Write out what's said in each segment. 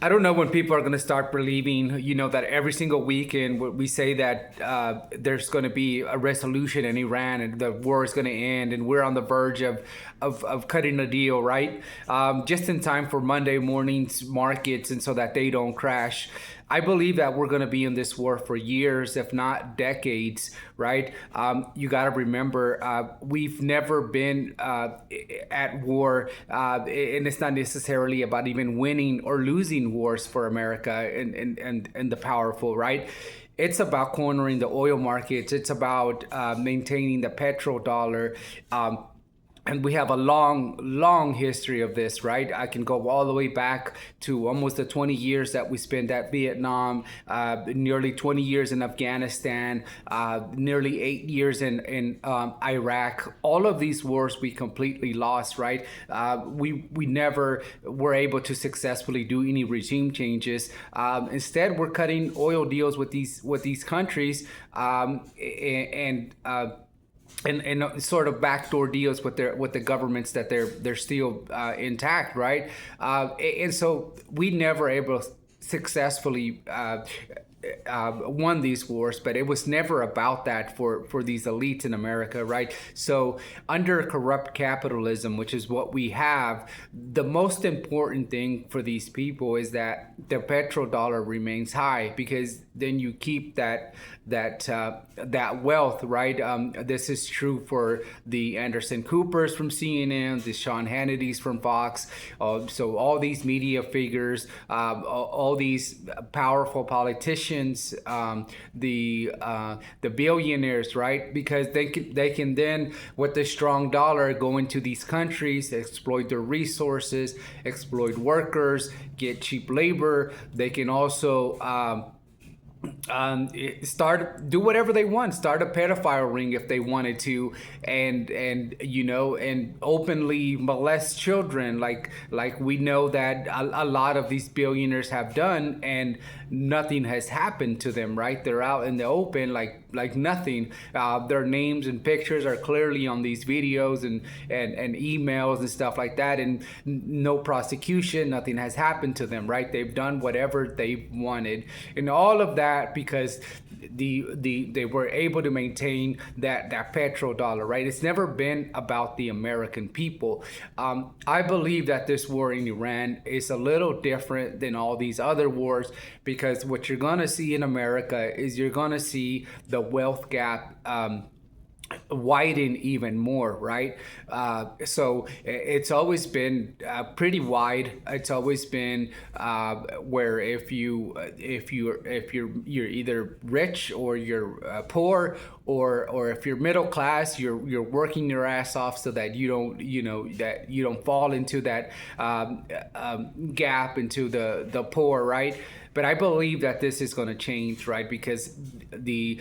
I don't know when people are going to start believing, that every single weekend we say that there's going to be a resolution in Iran and the war is going to end and we're on the verge of cutting a deal, right? Just in time for Monday morning's markets and so that they don't crash. I believe that we're going to be in this war for years, if not decades, right? You got to remember, we've never been at war, and it's not necessarily about even winning or losing wars for America and the powerful, right? It's about cornering the oil markets. It's about maintaining the petrodollar. And we have a long history of this, right? I can go all the way back to almost the 20 years that we spent at Vietnam, nearly 20 years in Afghanistan, nearly 8 years in Iraq. All of these wars we completely lost, right? We never were able to successfully do any regime changes. Instead, we're cutting oil deals with these countries, and sort of backdoor deals with the governments that they're still intact, right? And so we never able to successfully won these wars, but it was never about that for these elites in America, right? So under corrupt capitalism, which is what we have, the most important thing for these people is that the petrodollar remains high, because then you keep that wealth, right? This is true for the Anderson Coopers from CNN, the Sean Hannitys from Fox. So all these media figures, all these powerful politicians, the billionaires, right? Because they can then, with the strong dollar, go into these countries, exploit their resources, exploit workers, get cheap labor. They can also do whatever they want, start a pedophile ring if they wanted to, and openly molest children, like we know that a lot of these billionaires have done, and nothing has happened to them, right? They're out in the open like nothing. Their names and pictures are clearly on these videos and emails and stuff like that, and no prosecution, nothing has happened to them, right? They've done whatever they wanted, and all of that because they were able to maintain that petrodollar, right? It's never been about the American people. I believe that this war in Iran is a little different than all these other wars, because what you're gonna see in America is you're gonna see the wealth gap widen even more, right? So it's always been pretty wide. It's always been where if you're either rich or you're poor, or if you're middle class, you're working your ass off so that you don't fall into that gap into the poor, right? But I believe that this is going to change, right? Because the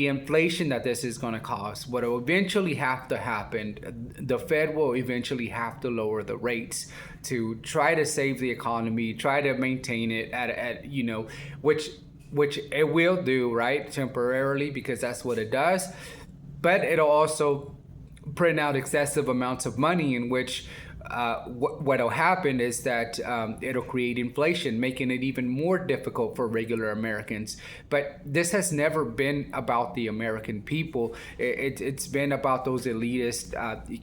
inflation that this is going to cause, what will eventually have to happen, the Fed will eventually have to lower the rates to try to save the economy, try to maintain it at which it will do, right, temporarily, because that's what it does. But it'll also print out excessive amounts of money, in which what'll happen is that it'll create inflation, making it even more difficult for regular Americans. But this has never been about the American people. It's been about those elitists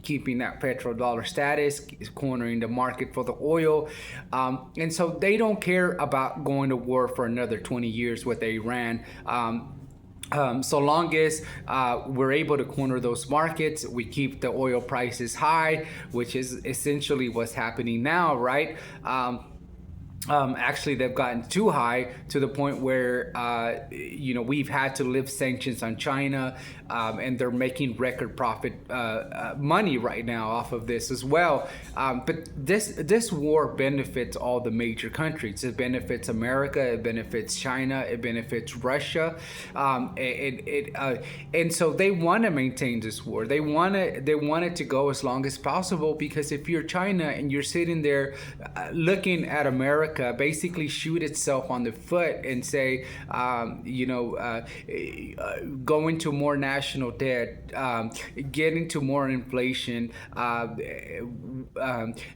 keeping that petrodollar status, cornering the market for the oil. And so they don't care about going to war for another 20 years with Iran. So long as we're able to corner those markets, we keep the oil prices high, which is essentially what's happening now, right? Actually, they've gotten too high to the point where we've had to lift sanctions on China, and they're making record profit money right now off of this as well. But this war benefits all the major countries. It benefits America. It benefits China. It benefits Russia. And so they want to maintain this war. They want it to go as long as possible, because if you're China and you're sitting there looking at America America basically shoot itself on the foot and say, go into more national debt, get into more inflation.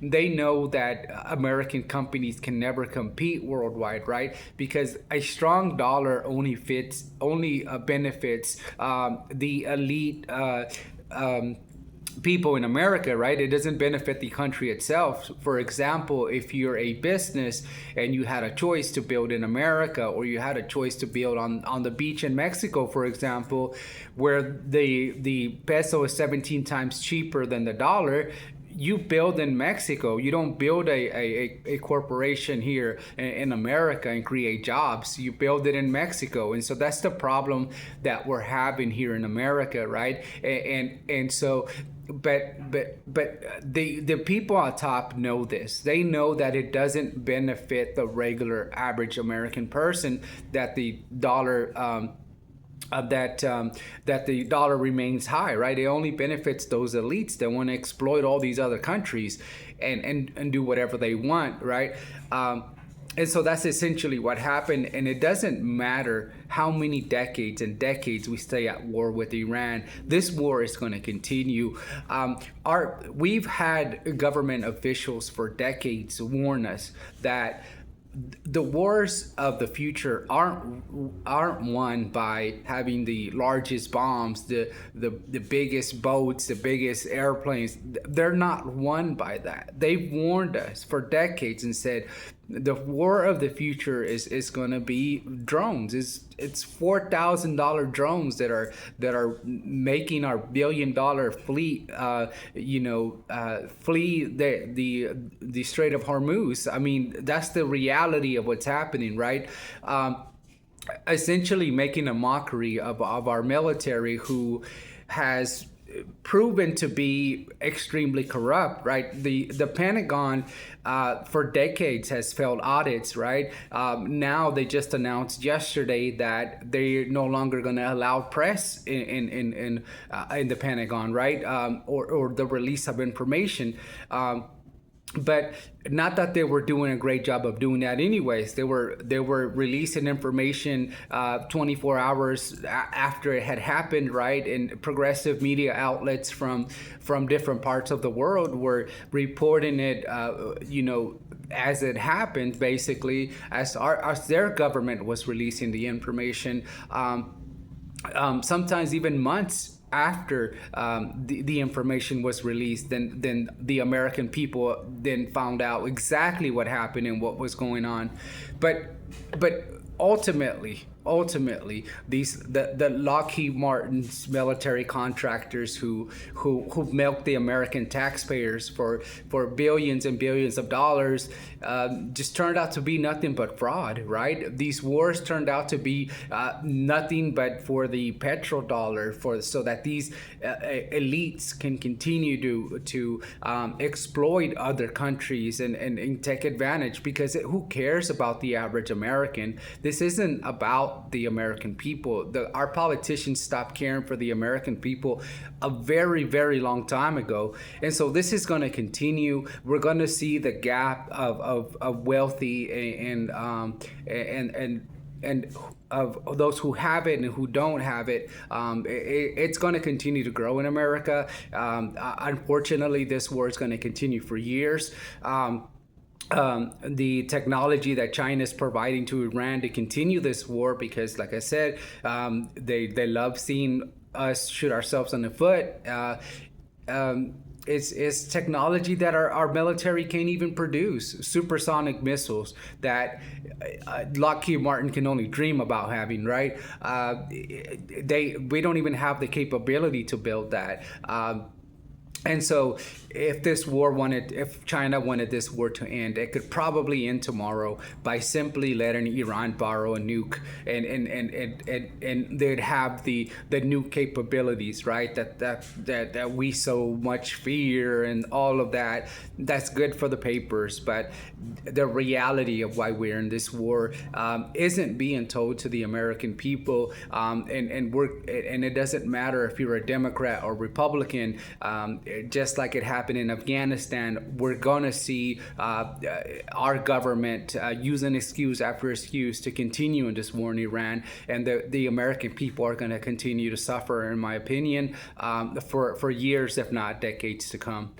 They know that American companies can never compete worldwide, right? Because a strong dollar only benefits the elite. People in America, right? It doesn't benefit the country itself. For example, if you're a business and you had a choice to build in America, or you had a choice to build on the beach in Mexico, for example, where the peso is 17 times cheaper than the dollar, you build in Mexico. You don't build a corporation here in America and create jobs. You build it in Mexico. And so that's the problem that we're having here in America, right? And so but the people on top know this. They know that it doesn't benefit the regular average American person that the dollar that the dollar remains high, right? It only benefits those elites that want to exploit all these other countries and do whatever they want, right? And so that's essentially what happened. And it doesn't matter how many decades and decades we stay at war with Iran. This war is going to continue. We've had government officials for decades warn us that the wars of the future aren't won by having the largest bombs, the biggest boats, the biggest airplanes. They're not won by that. They've warned us for decades and said the war of the future is going to be drones. It's $4,000 drones that are making our $1 billion fleet flee the Strait of Hormuz. I mean, that's the reality of what's happening, right? Essentially making a mockery of our military, who has proven to be extremely corrupt, right? The Pentagon for decades has failed audits, right? Now they just announced yesterday that they're no longer going to allow press in the Pentagon, right? Or the release of information. But not that they were doing a great job of doing that anyways. They were releasing information 24 hours after it had happened, right? And progressive media outlets from different parts of the world were reporting it as it happened, basically, as their government was releasing the information, sometimes even months after the information was released. Then the American people then found out exactly what happened and what was going on. But ultimately the Lockheed Martin's military contractors who milked the American taxpayers for billions and billions of dollars just turned out to be nothing but fraud, right? These wars turned out to be nothing but for the petrodollar, so that these elites can continue to exploit other countries and take advantage, because who cares about the average American? This isn't about the American people. Our politicians stopped caring for the American people a very, very long time ago. And so this is going to continue. We're going to see the gap of wealthy and of those who have it and who don't have it. It's going to continue to grow in America. Unfortunately, this war is going to continue for years. The technology that China is providing to Iran to continue this war, because, like I said, they love seeing us shoot ourselves in the foot. It's technology that our military can't even produce. Supersonic missiles that Lockheed Martin can only dream about having, right? We don't even have the capability to build that. And so if China wanted this war to end, it could probably end tomorrow by simply letting Iran borrow a nuke, and they'd have the nuke capabilities, right? That we so much fear and all of that. That's good for the papers, but the reality of why we're in this war isn't being told to the American people, and it doesn't matter if you're a Democrat or Republican. just like it happened in Afghanistan, we're gonna see our government use an excuse after excuse to continue in this war in Iran, and the American people are gonna continue to suffer, in my opinion, for years, if not decades to come.